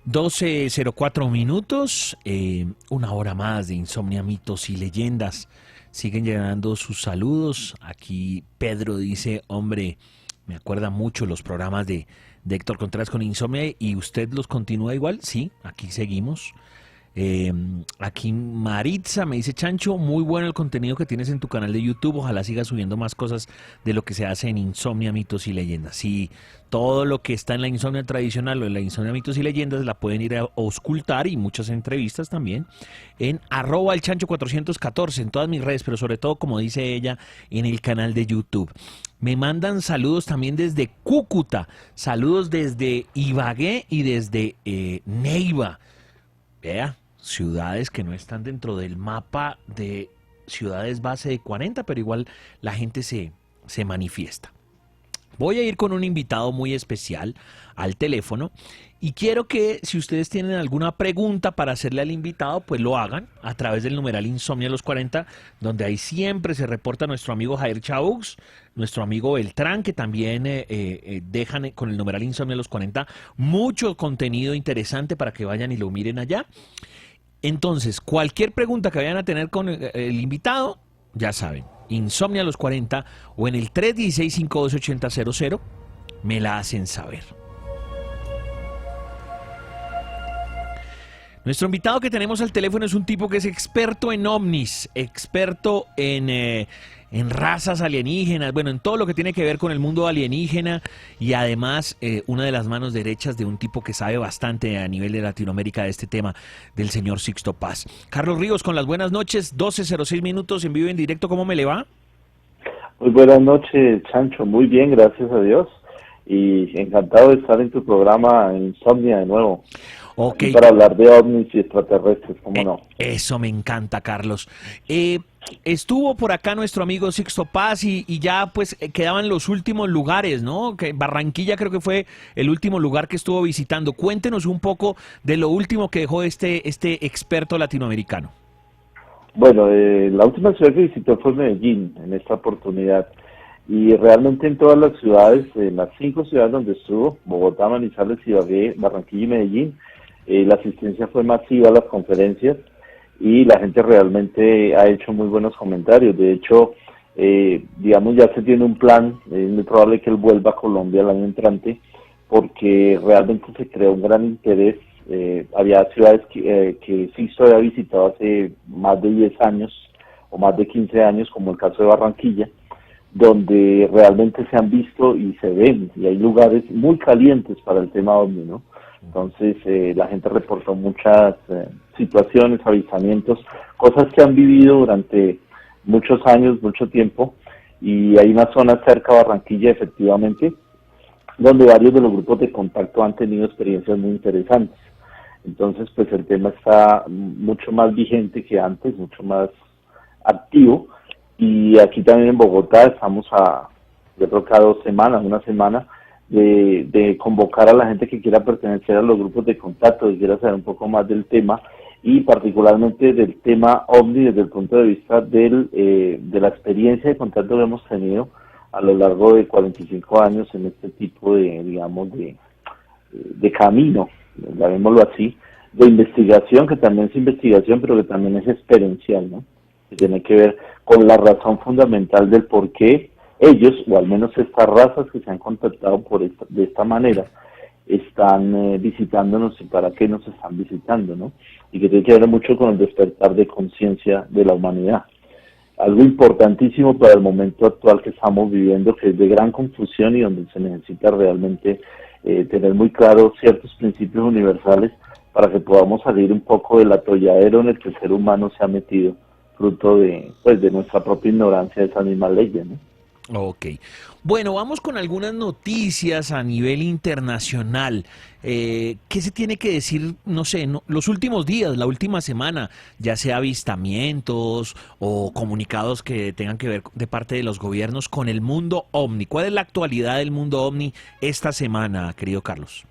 12:04 minutos, una hora más de Insomnia, Mitos y Leyendas. Siguen llegando sus saludos. Aquí Pedro dice, hombre, me acuerda mucho los programas de Héctor Contreras con Insomnia y usted los continúa igual. Sí, aquí seguimos. Aquí Maritza me dice, Chancho, muy bueno el contenido que tienes en tu canal de YouTube, ojalá sigas subiendo más cosas de lo que se hace en Insomnia, Mitos y Leyendas. Sí, todo lo que está en la Insomnia tradicional o en la Insomnia, Mitos y Leyendas la pueden ir a auscultar, y muchas entrevistas también en @elchancho414 en todas mis redes, pero sobre todo, como dice ella, en el canal de YouTube. Me mandan saludos también desde Cúcuta, saludos desde Ibagué y desde Neiva. Vea, ciudades que no están dentro del mapa de ciudades base de 40, pero igual la gente se manifiesta. Voy a ir con un invitado muy especial al teléfono y quiero que, si ustedes tienen alguna pregunta para hacerle al invitado, pues lo hagan a través del numeral Insomnia los 40, donde ahí siempre se reporta nuestro amigo Jair Chaux, nuestro amigo Beltrán, que también dejan con el numeral Insomnia los 40 mucho contenido interesante para que vayan y lo miren allá. Entonces, cualquier pregunta que vayan a tener con el invitado, ya saben, Insomnia a los 40 o en el 316-512-8000, me la hacen saber. Nuestro invitado que tenemos al teléfono es un tipo que es experto en ovnis, experto en razas alienígenas, bueno, en todo lo que tiene que ver con el mundo alienígena, y además una de las manos derechas de un tipo que sabe bastante a nivel de Latinoamérica de este tema, del señor Sixto Paz. Carlos Ríos, con las buenas noches, 12:06 en vivo en directo, ¿cómo me le va? Muy buenas noches, Chancho, muy bien, gracias a Dios, y encantado de estar en tu programa Insomnia de nuevo. Okay. Para hablar de ovnis y extraterrestres, ¿cómo no? Eso me encanta, Carlos. Estuvo por acá nuestro amigo Sixto Paz y ya pues quedaban los últimos lugares, ¿no? Que Barranquilla creo que fue el último lugar que estuvo visitando. Cuéntenos un poco de lo último que dejó este experto latinoamericano. Bueno, la última ciudad que visitó fue Medellín en esta oportunidad. Y realmente en todas las ciudades, en las 5 ciudades donde estuvo, Bogotá, Manizales, Ibagué, Barranquilla y Medellín, la asistencia fue masiva a las conferencias y la gente realmente ha hecho muy buenos comentarios. De hecho, digamos, ya se tiene un plan, es muy probable que él vuelva a Colombia el año entrante, porque realmente se creó un gran interés. Había ciudades que Sixto había visitado hace más de 10 años o más de 15 años, como el caso de Barranquilla, donde realmente se han visto y se ven, y hay lugares muy calientes para el tema ovni, ¿no? Entonces la gente reportó muchas situaciones, avistamientos, cosas que han vivido durante muchos años, mucho tiempo, y hay una zona cerca de Barranquilla, efectivamente, donde varios de los grupos de contacto han tenido experiencias muy interesantes. Entonces, pues el tema está mucho más vigente que antes, mucho más activo, y aquí también en Bogotá estamos yo creo que a 2 semanas, una semana, de convocar a la gente que quiera pertenecer a los grupos de contacto, que quiera saber un poco más del tema, y particularmente del tema OVNI desde el punto de vista de la experiencia de contacto que hemos tenido a lo largo de 45 años en este tipo de camino, llamémoslo así, de investigación, que también es investigación, pero que también es experiencial, ¿no? Que tiene que ver con la razón fundamental del por qué ellos, o al menos estas razas que se han contactado de esta manera, están visitándonos y para qué nos están visitando, ¿no? Y que tiene que ver mucho con el despertar de conciencia de la humanidad. Algo importantísimo para el momento actual que estamos viviendo, que es de gran confusión y donde se necesita realmente tener muy claro ciertos principios universales para que podamos salir un poco del atolladero en el que el ser humano se ha metido, fruto de nuestra propia ignorancia de esas mismas leyes, ¿no? Ok. Bueno, vamos con algunas noticias a nivel internacional. ¿Qué se tiene que decir, no sé, los últimos días, la última semana, ya sea avistamientos o comunicados que tengan que ver de parte de los gobiernos con el mundo ovni? ¿Cuál es la actualidad del mundo ovni esta semana, querido Carlos?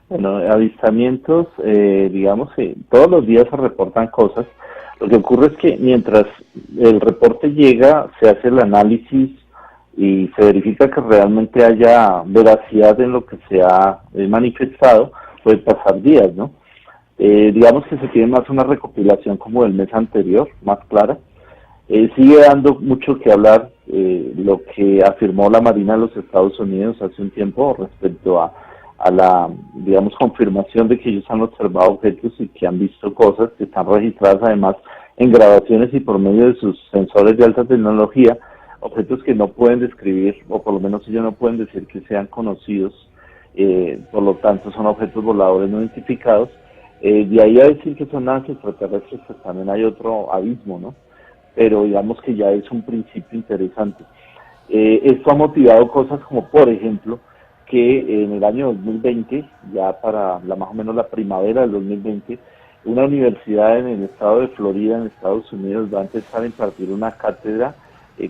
Bueno, avistamientos, digamos, todos los días se reportan cosas. Lo que ocurre es que mientras el reporte llega, se hace el análisis y se verifica que realmente haya veracidad en lo que se ha manifestado, puede pasar días, ¿no? Digamos que se tiene más una recopilación como del mes anterior, más clara. Sigue dando mucho que hablar lo que afirmó la Marina de los Estados Unidos hace un tiempo respecto a la, digamos, confirmación de que ellos han observado objetos y que han visto cosas que están registradas además en grabaciones y por medio de sus sensores de alta tecnología, objetos que no pueden describir, o por lo menos ellos no pueden decir que sean conocidos, por lo tanto son objetos voladores no identificados. De ahí a decir que son naves extraterrestres, pues también hay otro abismo, ¿no? Pero digamos que ya es un principio interesante. Esto ha motivado cosas como, por ejemplo, que en el año 2020, ya para más o menos la primavera del 2020, una universidad en el estado de Florida, en Estados Unidos, va a empezar a impartir una cátedra,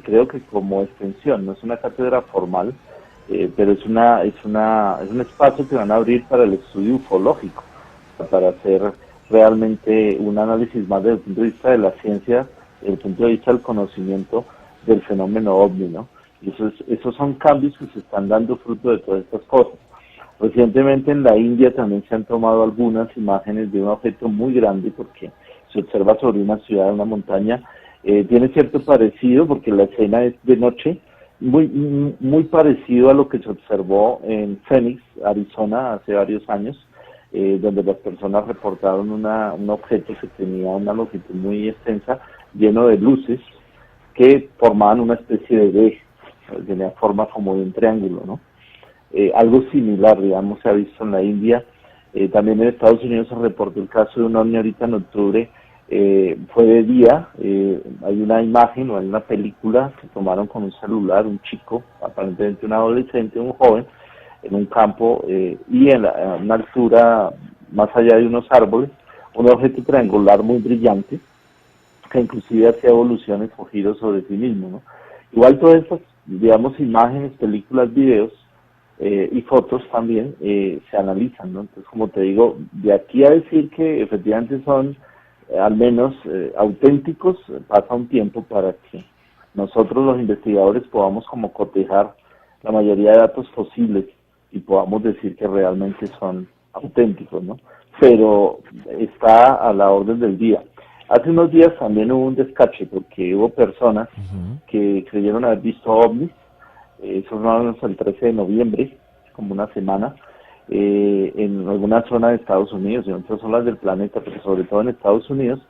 creo que como extensión, no es una cátedra formal, pero es un espacio que van a abrir para el estudio ufológico, para hacer realmente un análisis más desde el punto de vista de la ciencia, desde el punto de vista del conocimiento del fenómeno OVNI, ¿no? Y esos son cambios que se están dando fruto de todas estas cosas. Recientemente en la India también se han tomado algunas imágenes de un objeto muy grande porque se observa sobre una ciudad, una montaña. Tiene cierto parecido porque la escena es de noche, muy parecido a lo que se observó en Phoenix, Arizona, hace varios años, donde las personas reportaron un objeto que tenía una longitud muy extensa, lleno de luces, que formaban una especie de V, tenía forma como de un triángulo, ¿no? Algo similar, digamos, se ha visto en la India. También en Estados Unidos se reportó el caso de un ovni ahorita en octubre, fue de día, hay una imagen o hay una película que tomaron con un celular, un chico, aparentemente un adolescente, un joven, en un campo y a una altura más allá de unos árboles, un objeto triangular muy brillante que inclusive hacía evoluciones o giros sobre sí mismo, ¿no? Igual todas estas, digamos, imágenes, películas, videos y fotos también se analizan, ¿no? Entonces, como te digo, de aquí a decir que efectivamente son al menos auténticos, pasa un tiempo para que nosotros los investigadores podamos como cotejar la mayoría de datos posibles y podamos decir que realmente son auténticos, ¿no? Pero está a la orden del día. Hace unos días también hubo un descache porque hubo personas que creyeron haber visto ovnis, eso no el 13 de noviembre, como una semana, en alguna zona de Estados Unidos y en otras zonas del planeta, pero sobre todo en Estados Unidos,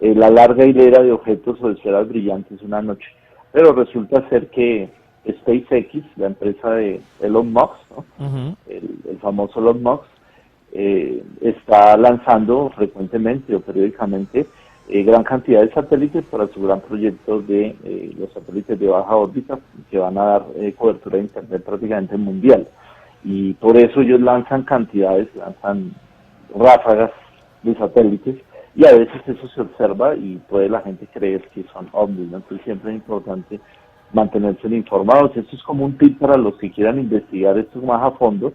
la larga hilera de objetos o de esferas brillantes una noche. Pero resulta ser que SpaceX, la empresa de Elon Musk, ¿no? El famoso Elon Musk, está lanzando frecuentemente o periódicamente gran cantidad de satélites para su gran proyecto de los satélites de baja órbita que van a dar cobertura de internet prácticamente mundial. Y por eso ellos lanzan ráfagas de satélites y a veces eso se observa y puede la gente creer que son ovnis, ¿no? Entonces siempre es importante mantenerse informados. Esto es como un tip para los que quieran investigar esto más a fondo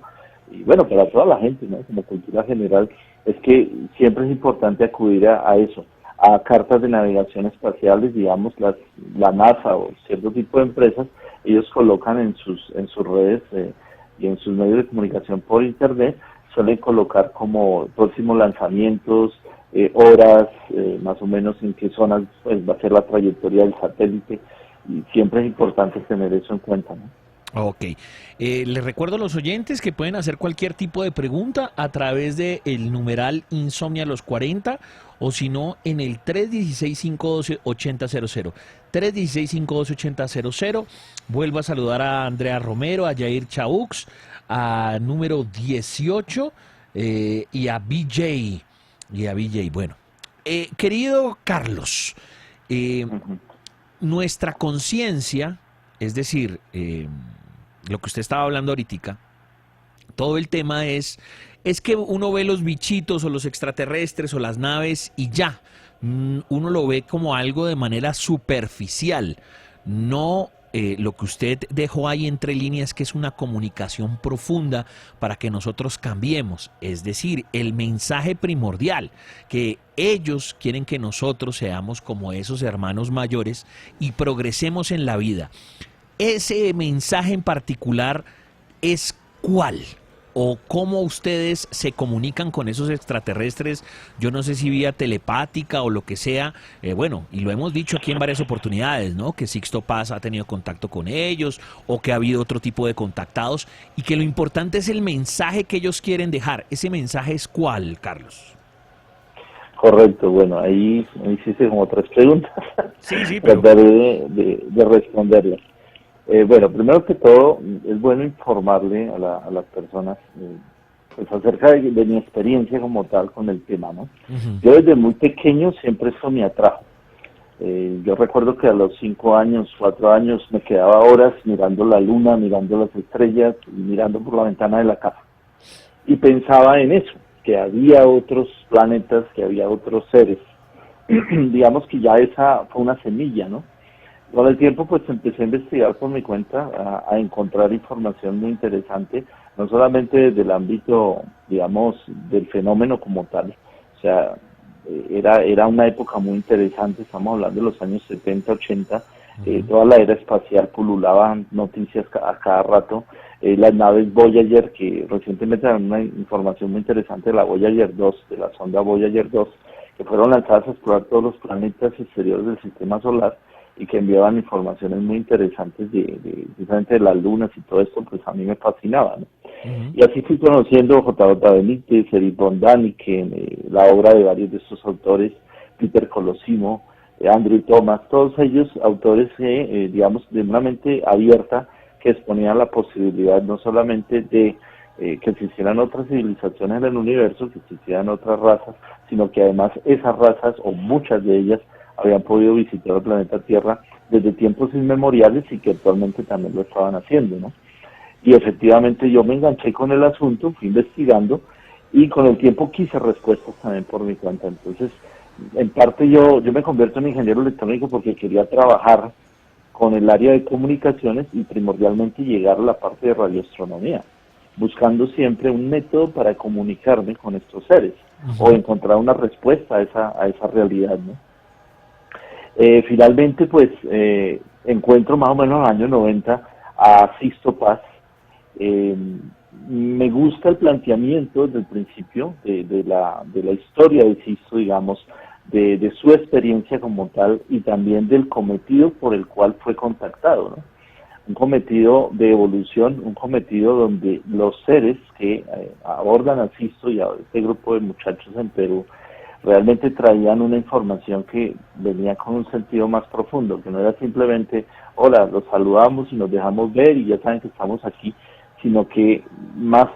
y bueno, para toda la gente, ¿no? Como cultura general, es que siempre es importante acudir a eso, a cartas de navegación espaciales, digamos, la NASA o cierto tipo de empresas, ellos colocan en sus redes y en sus medios de comunicación por internet, suelen colocar como próximos lanzamientos, horas, más o menos en qué zonas pues, va a ser la trayectoria del satélite, y siempre es importante tener eso en cuenta, ¿no? Ok. Les recuerdo a los oyentes que pueden hacer cualquier tipo de pregunta a través del numeral Insomnia los 40 o si no en el 316-512-8000. 316-512-8000. Vuelvo a saludar a Andrea Romero, a Jair Chaux, a número 18 y a BJ. Bueno, querido Carlos, nuestra conciencia, es decir, lo que usted estaba hablando ahorita, todo el tema es que uno ve los bichitos o los extraterrestres o las naves y ya, uno lo ve como algo de manera superficial, no lo que usted dejó ahí entre líneas, que es una comunicación profunda para que nosotros cambiemos, es decir, el mensaje primordial, que ellos quieren que nosotros seamos como esos hermanos mayores y progresemos en la vida. Ese mensaje en particular es ¿cuál? o cómo ustedes se comunican con esos extraterrestres, yo no sé si vía telepática o lo que sea, bueno, y lo hemos dicho aquí en varias oportunidades, ¿no? Que Sixto Paz ha tenido contacto con ellos o que ha habido otro tipo de contactados y que lo importante es el mensaje que ellos quieren dejar. ¿Ese mensaje es cuál, Carlos? Correcto, bueno, ahí me hiciste como tres preguntas. Sí, sí, pero... Trataré de responderlas. Bueno, primero que todo, es bueno informarle a las personas pues acerca de mi experiencia como tal con el tema, ¿no? Ujú. Yo desde muy pequeño siempre esto me atrajo. Yo recuerdo que a los 5 años, 4 años, me quedaba horas mirando la luna, mirando las estrellas y mirando por la ventana de la casa. Y pensaba en eso, que había otros planetas, que había otros seres. Digamos que ya esa fue una semilla, ¿no? Con el tiempo pues empecé a investigar por mi cuenta, a encontrar información muy interesante, no solamente desde el ámbito, digamos, del fenómeno como tal, o sea, era una época muy interesante, estamos hablando de los años 70, 80, Ujú. toda la era espacial pululaban noticias a cada rato, las naves Voyager, que recientemente dan una información muy interesante de la Voyager 2, de la sonda Voyager 2, que fueron lanzadas a explorar todos los planetas exteriores del sistema solar, y que enviaban informaciones muy interesantes precisamente de las lunas y todo esto, pues a mí me fascinaba, ¿no? Ujú. Y así fui conociendo J.J. Benítez, Erich von Däniken, la obra de varios de estos autores, Peter Colosimo, Andrew Thomas, todos ellos autores que, digamos, de una mente abierta, que exponían la posibilidad no solamente de que existieran otras civilizaciones en el universo, que existieran otras razas, sino que además esas razas, o muchas de ellas, habían podido visitar el planeta Tierra desde tiempos inmemoriales y que actualmente también lo estaban haciendo, ¿no? Y efectivamente yo me enganché con el asunto, fui investigando y con el tiempo quise respuestas también por mi cuenta. Entonces, en parte yo me convierto en ingeniero electrónico porque quería trabajar con el área de comunicaciones y primordialmente llegar a la parte de radioastronomía, buscando siempre un método para comunicarme con estos seres o Ujú. encontrar una respuesta a esa realidad, ¿no? Finalmente, pues, encuentro más o menos en el año 90 a Sixto Paz. Eh, Me gusta el planteamiento desde el principio de la historia de Sisto, digamos, de su experiencia como tal y también del cometido por el cual fue contactado, ¿no? Un cometido de evolución, un cometido donde los seres que abordan a Sisto y a este grupo de muchachos en Perú realmente traían una información que venía con un sentido más profundo, que no era simplemente, hola, los saludamos y nos dejamos ver y ya saben que estamos aquí, sino que más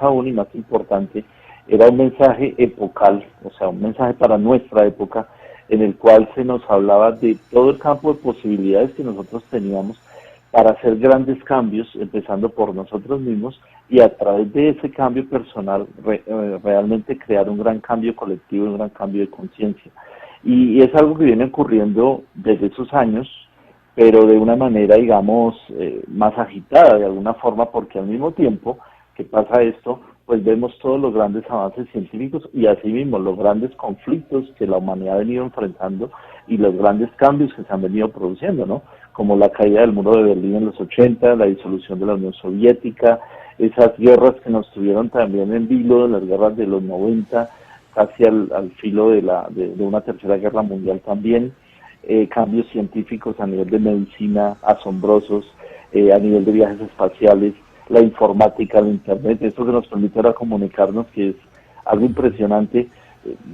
aún y más importante, era un mensaje epocal, o sea, un mensaje para nuestra época, en el cual se nos hablaba de todo el campo de posibilidades que nosotros teníamos para hacer grandes cambios, empezando por nosotros mismos, y a través de ese cambio personal realmente crear un gran cambio colectivo, un gran cambio de conciencia. Y es algo que viene ocurriendo desde esos años, pero de una manera, digamos, más agitada de alguna forma, porque al mismo tiempo que pasa esto, pues vemos todos los grandes avances científicos y asimismo los grandes conflictos que la humanidad ha venido enfrentando y los grandes cambios que se han venido produciendo, ¿no? Como la caída del muro de Berlín en los 80, la disolución de la Unión Soviética, esas guerras que nos tuvieron también en vilo, las guerras de los 90, casi al filo de una tercera guerra mundial también, cambios científicos a nivel de medicina asombrosos, a nivel de viajes espaciales, la informática, el internet, eso que nos permite ahora comunicarnos, que es algo impresionante.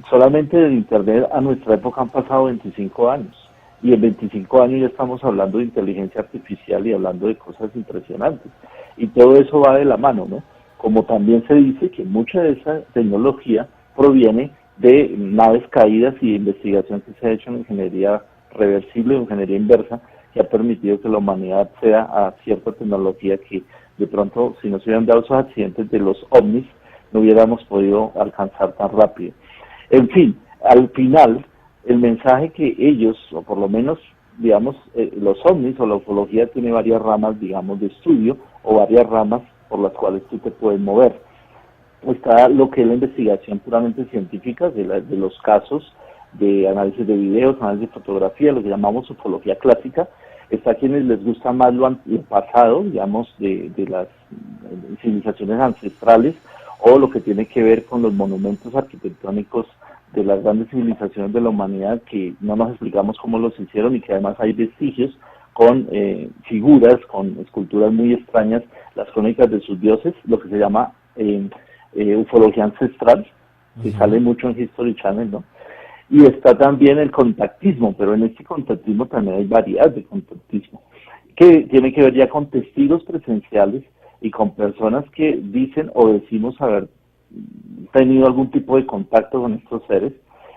Solamente del internet a nuestra época han pasado 25 años y en 25 años ya estamos hablando de inteligencia artificial y hablando de cosas impresionantes. Y todo eso va de la mano, ¿no? Como también se dice que mucha de esa tecnología proviene de naves caídas y de investigación que se ha hecho en ingeniería reversible o ingeniería inversa, que ha permitido que la humanidad acceda a cierta tecnología que de pronto, si no se hubieran dado esos accidentes de los ovnis, no hubiéramos podido alcanzar tan rápido. En fin, al final, el mensaje que ellos, o por lo menos, digamos, los ovnis o la ufología tiene varias ramas, digamos, de estudio o varias ramas por las cuales tú te puedes mover. Está lo que es la investigación puramente científica de los casos de análisis de videos, análisis de fotografía, lo que llamamos ufología clásica, está quienes les gusta más lo pasado, digamos, de las civilizaciones ancestrales, o lo que tiene que ver con los monumentos arquitectónicos de las grandes civilizaciones de la humanidad, que no nos explicamos cómo los hicieron y que además hay vestigios con figuras, con esculturas muy extrañas, las crónicas de sus dioses, lo que se llama ufología ancestral, que sale mucho en History Channel, ¿no? Y está también el contactismo, pero en este contactismo también hay variedad de contactismo, que tiene que ver ya con testigos presenciales y con personas que dicen o decimos haber tenido algún tipo de contacto con estos seres,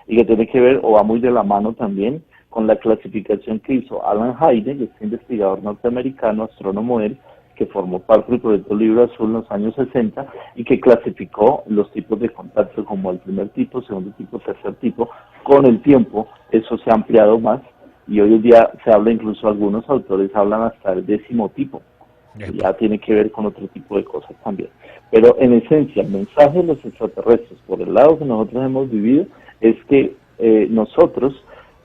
y que tiene que ver o va muy de la mano también con la clasificación que hizo Alan Hyde, este investigador norteamericano, astrónomo él, que formó parte del proyecto Libro Azul en los años 60 y que clasificó los tipos de contacto como el primer tipo, segundo tipo, tercer tipo. Con el tiempo eso se ha ampliado más y hoy en día se habla, incluso algunos autores hablan hasta el 10º tipo. Ya tiene que ver con otro tipo de cosas también. Pero en esencia, el mensaje de los extraterrestres, por el lado que nosotros hemos vivido, es que nosotros,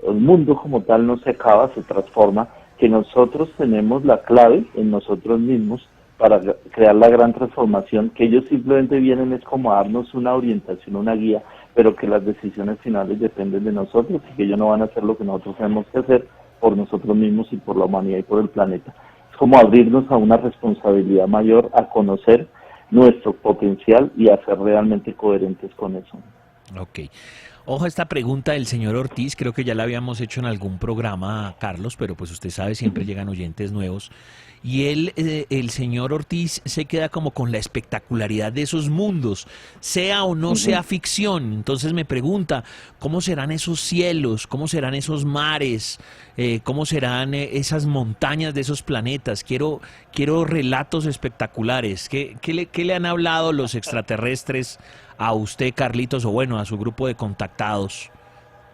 el mundo como tal no se acaba, se transforma, que nosotros tenemos la clave en nosotros mismos para crear la gran transformación, que ellos simplemente vienen es como a darnos una orientación, una guía, pero que las decisiones finales dependen de nosotros y que ellos no van a hacer lo que nosotros tenemos que hacer por nosotros mismos y por la humanidad y por el planeta. Es como abrirnos a una responsabilidad mayor, a conocer nuestro potencial y a ser realmente coherentes con eso. Ok. Ojo a esta pregunta del señor Ortiz, creo que ya la habíamos hecho en algún programa, Carlos, pero pues usted sabe, siempre llegan oyentes nuevos. Y él, el señor Ortiz, se queda como con la espectacularidad de esos mundos, sea o no sea ficción. Entonces me pregunta, ¿cómo serán esos cielos? ¿Cómo serán esos mares? ¿Cómo serán esas montañas de esos planetas? Quiero relatos espectaculares. ¿Qué le han hablado los extraterrestres a usted, Carlitos, o bueno, a su grupo de contactados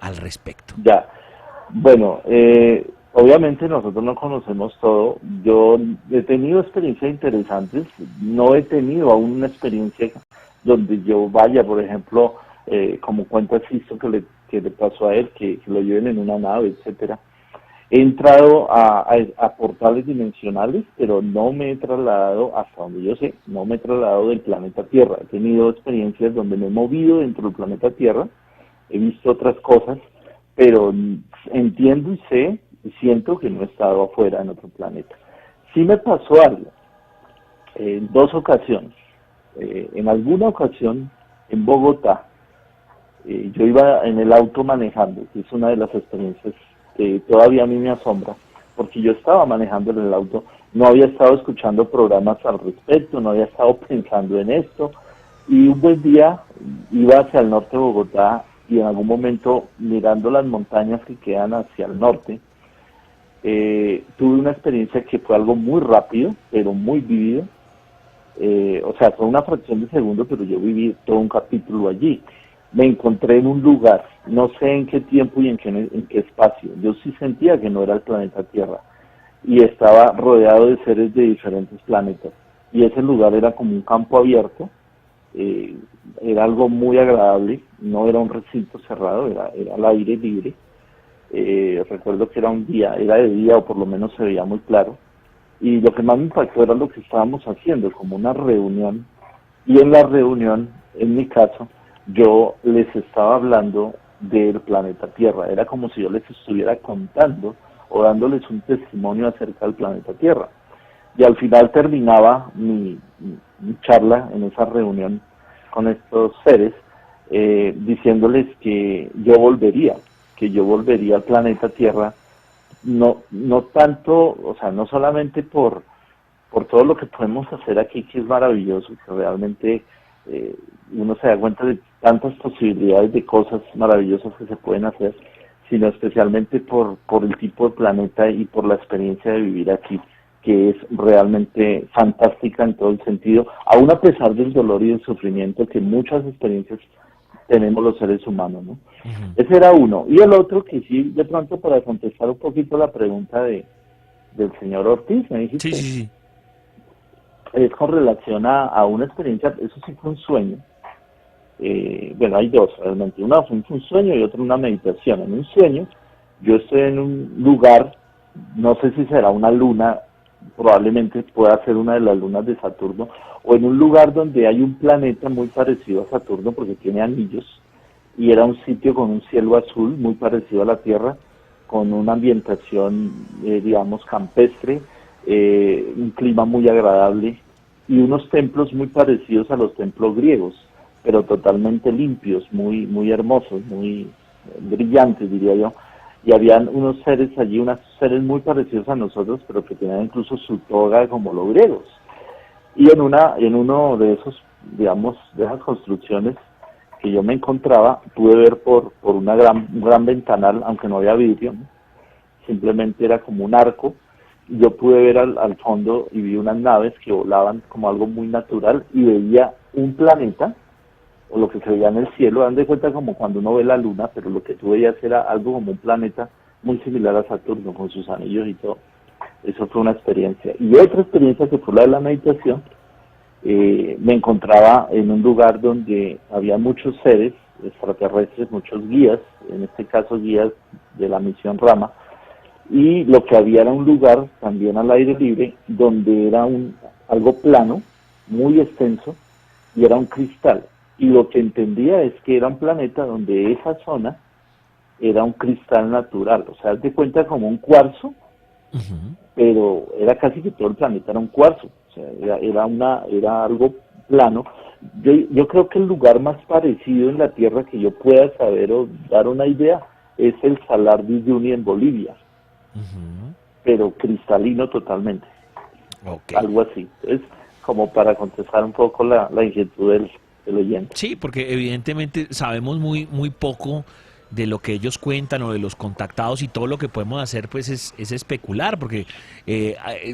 al respecto? Ya, bueno, obviamente nosotros no conocemos todo. Yo he tenido experiencias interesantes, no he tenido aún una experiencia donde yo vaya, por ejemplo, como cuenta Sisto que le pasó a él, que lo lleven en una nave, etcétera. He entrado a portales dimensionales, pero no me he trasladado, hasta donde yo sé, no me he trasladado del planeta Tierra. He tenido experiencias donde me he movido dentro del planeta Tierra, he visto otras cosas, pero entiendo y sé y siento que no he estado afuera en otro planeta. Sí me pasó algo, en 2 ocasiones. En alguna ocasión, en Bogotá, yo iba en el auto manejando, que es una de las experiencias que todavía a mí me asombra, porque yo estaba manejando en el auto, no había estado escuchando programas al respecto, no había estado pensando en esto, y un buen día iba hacia el norte de Bogotá y en algún momento, mirando las montañas que quedan hacia el norte, tuve una experiencia que fue algo muy rápido, pero muy vívido. O sea, fue una fracción de segundo, pero yo viví todo un capítulo allí. Me encontré en un lugar, no sé en qué tiempo y en qué espacio. Yo sí sentía que no era el planeta Tierra y estaba rodeado de seres de diferentes planetas. Y ese lugar era como un campo abierto, era algo muy agradable, no era un recinto cerrado, era al aire libre. Recuerdo que era un día, era de día o por lo menos se veía muy claro. Y lo que más me impactó era lo que estábamos haciendo, como una reunión. Y en la reunión, en mi caso, yo les estaba hablando del planeta Tierra. Era como si yo les estuviera contando o dándoles un testimonio acerca del planeta Tierra. Y al final terminaba mi charla en esa reunión con estos seres, diciéndoles que yo volvería al planeta Tierra, no tanto, o sea, no solamente por todo lo que podemos hacer aquí, que es maravilloso, que realmente uno se da cuenta de tantas posibilidades de cosas maravillosas que se pueden hacer, sino especialmente por el tipo de planeta y por la experiencia de vivir aquí, que es realmente fantástica en todo el sentido, aún a pesar del dolor y del sufrimiento que muchas experiencias tenemos los seres humanos, ¿no? Uh-huh. Ese era uno. Y el otro, que sí, de pronto para contestar un poquito la pregunta del señor Ortiz, me dijiste. Sí. Es con relación a una experiencia, eso sí fue un sueño. Bueno, hay dos realmente. Una fue un sueño y otra una meditación. En un sueño, yo estoy en un lugar no sé si será una luna, probablemente pueda ser una de las lunas de Saturno, o en un lugar donde hay un planeta muy parecido a Saturno porque tiene anillos, y era un sitio con un cielo azul muy parecido a la Tierra, con una ambientación, digamos, campestre, un clima muy agradable y unos templos muy parecidos a los templos griegos, pero totalmente limpios, muy, muy hermosos, muy brillantes, diría yo. Y habían unos seres allí, unos seres muy parecidos a nosotros, pero que tenían incluso su toga como los griegos. Y en uno de esos, digamos, de esas construcciones que yo me encontraba, pude ver por un gran ventanal, aunque no había vidrio, ¿no? Simplemente era como un arco. Yo pude ver al fondo y vi unas naves que volaban como algo muy natural y veía un planeta, o lo que se veía en el cielo. Dan de cuenta como cuando uno ve la luna, pero lo que tú veías era algo como un planeta muy similar a Saturno, con sus anillos y todo. Eso fue una experiencia. Y otra experiencia que fue la de la meditación, me encontraba en un lugar donde había muchos seres extraterrestres, muchos guías, en este caso guías de la misión Rama, y lo que había era un lugar también al aire libre donde era algo plano, muy extenso, y era un cristal. Y lo que entendía es que era un planeta donde esa zona era un cristal natural, o sea, haz de cuenta como un cuarzo, pero era casi que todo el planeta era un cuarzo, o sea, era algo plano. Yo creo que el lugar más parecido en la Tierra que yo pueda saber o dar una idea es el Salar de Uyuni en Bolivia, pero cristalino totalmente, algo así. Es como para contestar un poco la inquietud del oyente. Sí, porque evidentemente sabemos muy poco de lo que ellos cuentan o de los contactados, y todo lo que podemos hacer pues es especular, porque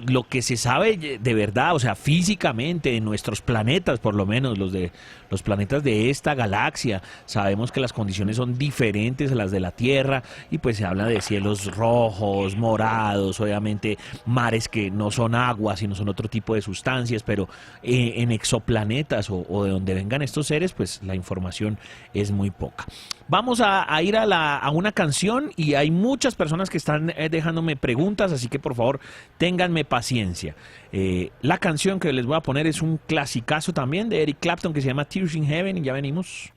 lo que se sabe de verdad, o sea, físicamente en nuestros planetas, por lo menos los planetas de esta galaxia, sabemos que las condiciones son diferentes a las de la Tierra, y pues se habla de cielos rojos, morados, obviamente mares que no son agua, sino son otro tipo de sustancias, pero en exoplanetas o de donde vengan estos seres, pues la información es muy poca. Vamos a ir a una canción, y hay muchas personas que están dejándome preguntas, así que por favor ténganme paciencia. La canción que les voy a poner es un clasicazo también de Eric Clapton que se llama Tears in Heaven, y ya venimos.